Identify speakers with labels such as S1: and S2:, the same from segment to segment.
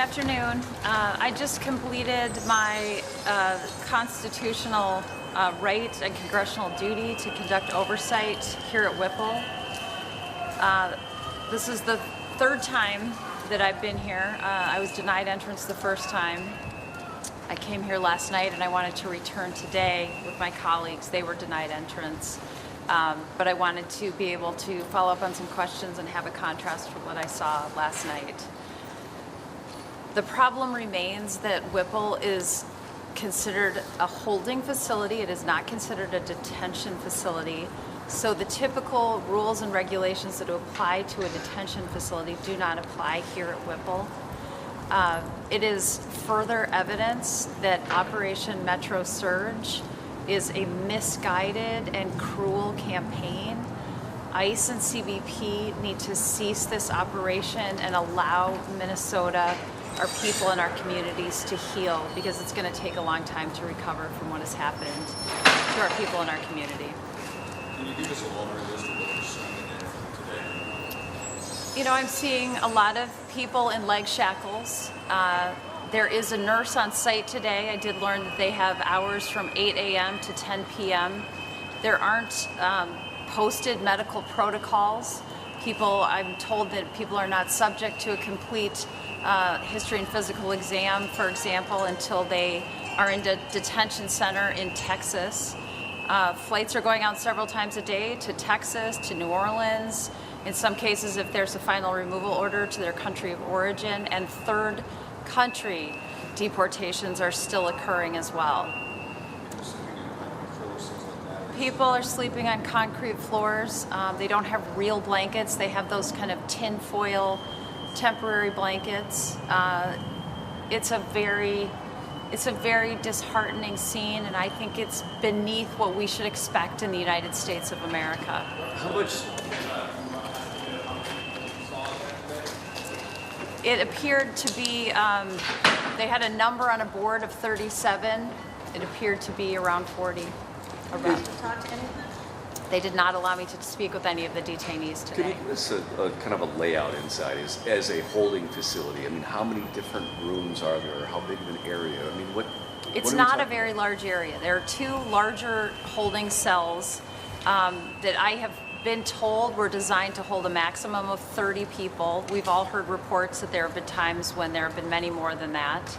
S1: afternoon. I just completed my constitutional right and congressional duty to conduct oversight here at Whipple. This is the third time that I've been here. I was denied entrance the first time. I came here last night and I wanted to return today with my colleagues. They were denied entrance. But I wanted to be able to follow up on some questions and have a contrast with what I saw last night. The problem remains that Whipple is considered a holding facility. It is not considered a detention facility. So the typical rules and regulations that apply to a detention facility do not apply here at Whipple. It is further evidence that Operation Metro Surge is a misguided and cruel campaign. ICE and CBP need to cease this operation and allow Minnesota, our people and our communities to heal, because it's going to take a long time to recover from what has happened to our people in our community.
S2: Can you give us a laundry list of what you're seeing today?
S1: You know, I'm seeing a lot of people in leg shackles. There is a nurse on site today. I did learn that they have hours from 8 a.m. to 10 p.m. There aren't posted medical protocols. I'm told that people are not subject to a complete history and physical exam, for example, until they are in a detention center in Texas. Flights are going out several times a day to Texas, to New Orleans. In some cases, if there's a final removal order, to their country of origin, and third country deportations are still occurring as well. People are sleeping on concrete floors. They don't have real blankets. They have those kind of tin foil temporary blankets. It's a very disheartening scene, and I think it's beneath what we should expect in the United States of America.
S2: How much?
S1: It appeared to be, they had a number on a board of 37. It appeared to be around 40. Around. They did not allow me to speak with any of the detainees today.
S3: Can you give us a kind of a layout inside as a holding facility? I mean, how many different rooms are there? How big of an area? I mean,
S1: It's not a very large area. There are two larger holding cells that I have been told were designed to hold a maximum of 30 people. We've all heard reports that there have been times when there have been many more than that.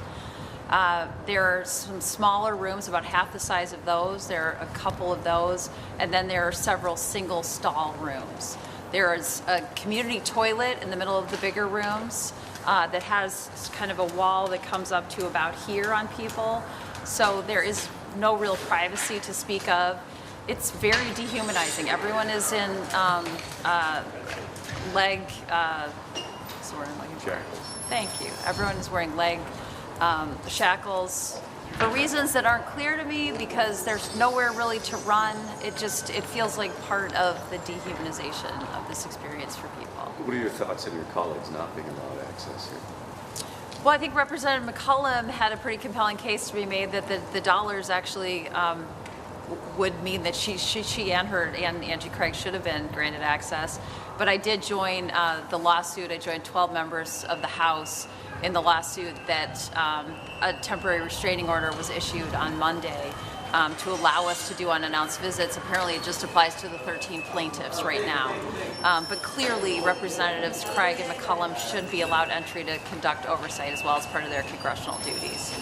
S1: There are some smaller rooms, about half the size of those. There are a couple of those, and then there are several single stall rooms. There is a community toilet in the middle of the bigger rooms that has kind of a wall that comes up to about here on people. So there is no real privacy to speak of. It's very dehumanizing. Everyone is in leg, Thank you. Everyone is wearing leg shackles for reasons that aren't clear to me, because there's nowhere really to run. It feels like part of the dehumanization of this experience for people.
S3: What are your thoughts on your colleagues not being allowed access here?
S1: Well, I think Representative McCollum had a pretty compelling case to be made that the dollars actually would mean that she and Angie Craig should have been granted access. But I did join the lawsuit. I joined 12 members of the House in the lawsuit that a temporary restraining order was issued on Monday to allow us to do unannounced visits. Apparently it just applies to the 13 plaintiffs right now. But clearly Representatives Craig and McCollum should be allowed entry to conduct oversight as well as part of their congressional duties.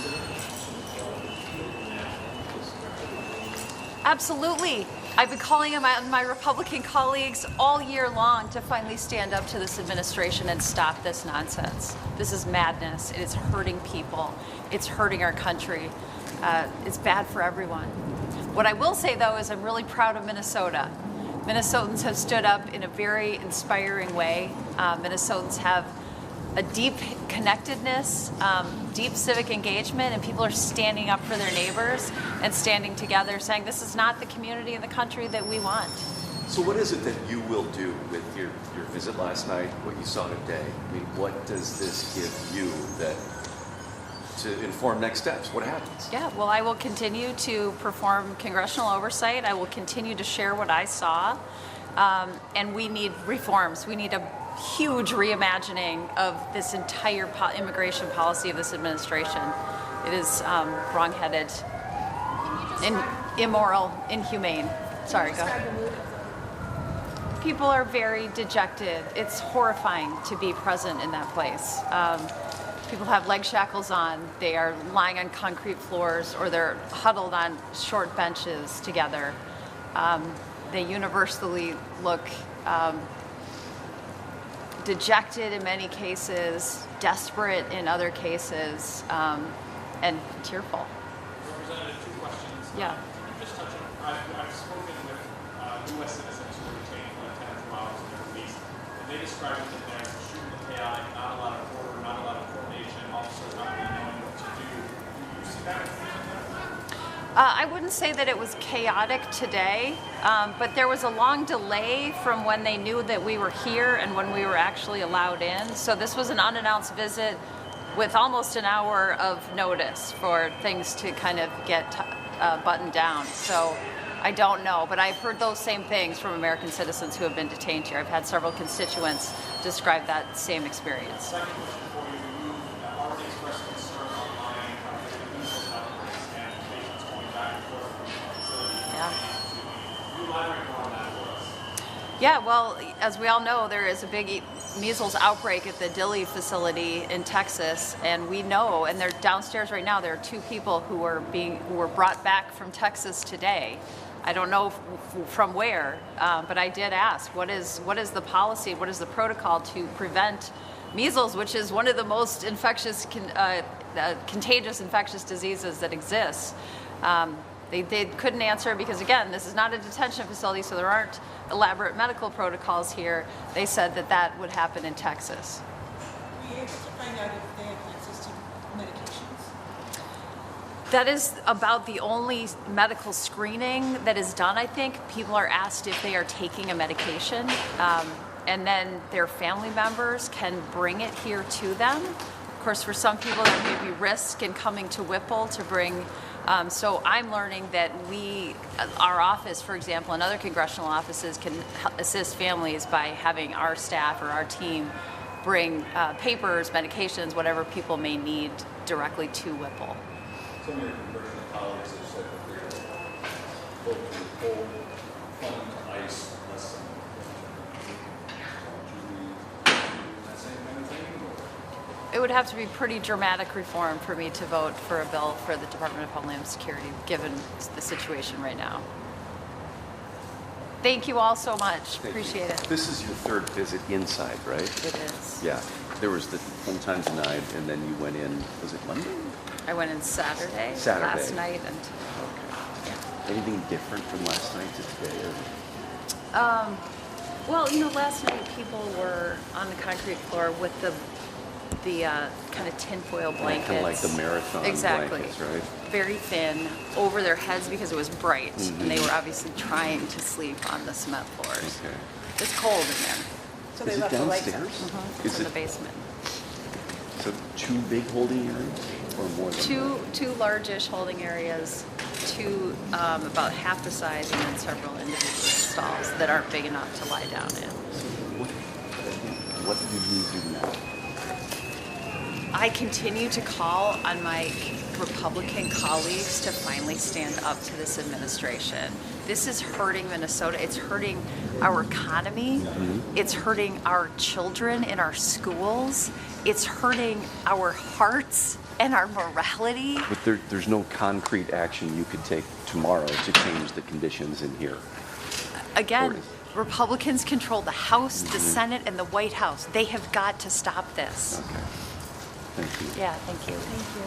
S1: Absolutely. I've been calling on my Republican colleagues all year long to finally stand up to this administration and stop this nonsense. This is madness. It is hurting people. It's hurting our country. It's bad for everyone. What I will say, though, is I'm really proud of Minnesota. Minnesotans have stood up in a very inspiring way. Minnesotans have a deep connectedness, deep civic engagement, and people are standing up for their neighbors and standing together saying this is not the community and the country that we want.
S3: So what is it that you will do with your visit last night, what you saw today? I mean, what does this give you to inform next steps? What happens?
S1: Yeah, well, I will continue to perform congressional oversight. I will continue to share what I saw. And we need reforms. We need a huge reimagining of this entire immigration policy of this administration. It is wrong-headed, immoral, inhumane. Sorry, go ahead. People are very dejected. It's horrifying to be present in that place. People have leg shackles on. They are lying on concrete floors, or they're huddled on short benches together. They universally look dejected in many cases, desperate in other cases, and tearful.
S4: Representative, two questions.
S1: Yeah.
S4: Just touching, I've spoken with U.S. citizens who were detained for like 10 or 2 hours and they're released, and they describe it as extremely chaotic, not a lot of order, not a lot of coordination, officers not really knowing what to do. Do you see that?
S1: I wouldn't say that it was chaotic today, but there was a long delay from when they knew that we were here and when we were actually allowed in. So this was an unannounced visit with almost an hour of notice for things to kind of get buttoned down. So I don't know, but I've heard those same things from American citizens who have been detained here. I've had several constituents describe that same experience.
S4: Second question for you, you already expressed concern online about the measles outbreaks and patients going back and forth from the facility.
S1: Yeah.
S4: Can you elaborate more on that for us?
S1: Yeah, well, as we all know, there is a big measles outbreak at the Dilley facility in Texas, and we know, and they're downstairs right now, there are 2 people who were brought back from Texas today. I don't know from where, but I did ask, what is the policy, what is the protocol to prevent measles, which is one of the most infectious, contagious infectious diseases that exists. They couldn't answer because, again, this is not a detention facility, so there aren't elaborate medical protocols here. They said that would happen in Texas.
S5: Were you able to find out if they have access to medications?
S1: That is about the only medical screening that is done, I think. People are asked if they are taking a medication, and then their family members can bring it here to them. Of course, for some people, there may be risk in coming to Whipple to bring. So I'm learning that our office, for example, and other congressional offices can assist families by having our staff or our team bring papers, medications, whatever people may need directly to Whipple.
S2: Some of your congressional colleagues have said that they're vote to withhold fund to ICE less than should we do that same kind of thing? Or?
S1: It would have to be pretty dramatic reform for me to vote for a bill for the Department of Homeland Security, given the situation right now. Thank you all so much.
S3: Thank
S1: Appreciate
S3: you.
S1: it.
S3: This is your 3rd visit inside, right?
S1: It is.
S3: Yeah. There was the home time denied, and then you went in, was it Monday?
S1: I went in Saturday. Last night, and
S3: Anything different from last night to today?
S1: well, last night people were on the concrete floor with the kind of tinfoil blankets.
S3: Kind of like the marathon blankets, right?
S1: Very thin, over their heads because it was bright, and they were obviously trying to sleep on the cement floors.
S3: Okay.
S1: It's cold in there.
S5: So
S3: Is
S5: they
S3: it
S5: left the lights on.
S3: downstairs?
S1: It's
S3: Is
S1: in
S3: it
S1: the basement.
S3: so 2 big holding areas, or more than that?
S1: Two largish holding areas, 2 about half the size, and then several individual stalls that aren't big enough to lie down in.
S3: What do you do now?
S1: I continue to call on my Republican colleagues to finally stand up to this administration. This is hurting Minnesota. It's hurting our economy. It's hurting our children in our schools. It's hurting our hearts and our morality.
S3: But there's no concrete action you could take tomorrow to change the conditions in here.
S1: Again, Republicans control the House, the Senate, and the White House. They have got to stop this.
S3: Okay. Thank you.
S1: Yeah, thank you. Thank you.